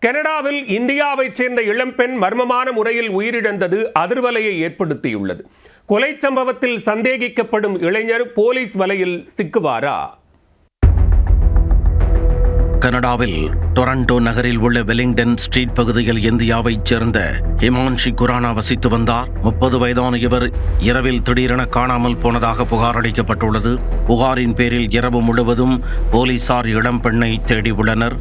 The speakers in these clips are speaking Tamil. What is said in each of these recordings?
கனடாவில் இந்தியாவைச் சேர்ந்த இளம்பெண் மர்மமான முறையில் உயிரிழந்தது அதிர்வலையை ஏற்படுத்தியுள்ளது. கொலை சம்பவத்தில் சந்தேகிக்கப்படும் இளைஞர் போலீஸ் வலையில் சிக்குவாரா? கனடாவில் டொரண்டோ நகரில் உள்ள வெலிங்டன் ஸ்ட்ரீட் பகுதியில் இந்தியாவைச் சேர்ந்த ஹிமான்ஷி குரானா வசித்து வந்தார். 30 வயதான இவர் இரவில் திடீரென காணாமல் போனதாக புகார் அளிக்கப்பட்டுள்ளது. புகாரின் பேரில் இரவு முழுவதும் போலீசார் இளம்பெண்ணை தேடியுள்ளனர்.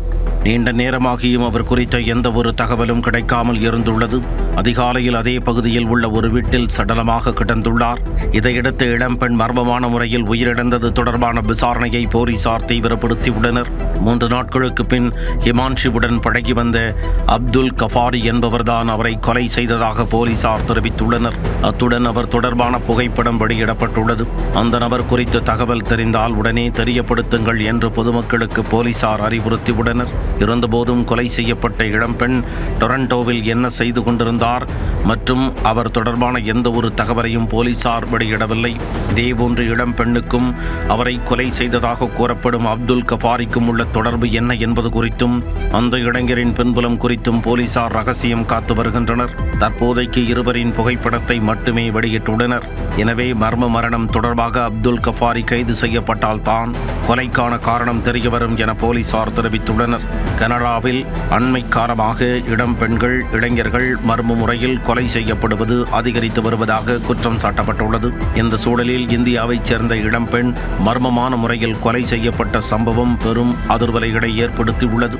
நீண்ட நேரமாகியும் அவர் குறித்த எந்த ஒரு தகவலும் கிடைக்காமல் இருந்துள்ளது. அதிகாலையில் அதே பகுதியில் உள்ள ஒரு வீட்டில் சடலமாக கிடந்துள்ளார். இதையடுத்து இளம்பெண் மர்மமான முறையில் உயிரிழந்தது தொடர்பான விசாரணையை போலீசார் தீவிரப்படுத்தியுள்ளனர். 3 நாட்களுக்கு பின் ஹிமான்ஷிவுடன் பழகி வந்த அப்துல் கஃபாரி என்பவர்தான் அவரை கொலை செய்ததாக போலீசார் தெரிவித்துள்ளனர். அத்துடன் அவர் தொடர்பான புகைப்படம் வெளியிடப்பட்டுள்ளது. அந்த நபர் குறித்து தகவல் தெரிந்தால் உடனே தெரியப்படுத்துங்கள் என்று பொதுமக்களுக்கு போலீசார் அறிவுறுத்தியுள்ளனர். இருந்தபோதும் கொலை செய்யப்பட்ட இளம்பெண் டொரண்டோவில் என்ன செய்து கொண்டிருந்தார் மற்றும் அவர் தொடர்பான எந்த ஒரு தகவலையும் போலீசார் வெளியிடவில்லை. இதேபோன்று இளம்பெண்ணுக்கும் அவரை கொலை செய்ததாக கூறப்படும் அப்துல் கஃபாரிக்கும் உள்ள தொடர்பு என்ன என்பது குறித்தும் அந்த இளைஞரின் பின்புலம் குறித்தும் போலீசார் ரகசியம் காத்து வருகின்றனர். தற்போதைக்கு இருவரின் புகைப்படத்தை மட்டுமே வெளியிட்டுள்ளனர். எனவே மர்ம மரணம் தொடர்பாக அப்துல் கஃபாரி கைது செய்யப்பட்டால் தான் கொலைக்கான காரணம் தெரியவரும் என போலீசார் தெரிவித்துள்ளனர். கனடாவில் அண்மை காலமாக இளம்பெண்கள் இளைஞர்கள் மர்ம முறையில் கொலை செய்யப்படுவது அதிகரித்து வருவதாக குற்றம் சாட்டப்பட்டுள்ளது. இந்த சூழலில் இந்தியாவைச் சேர்ந்த இளம்பெண் மர்மமான முறையில் கொலை செய்யப்பட்ட சம்பவம் பெரும் அதிர்வலைகளை ஏற்படுத்தியுள்ளது.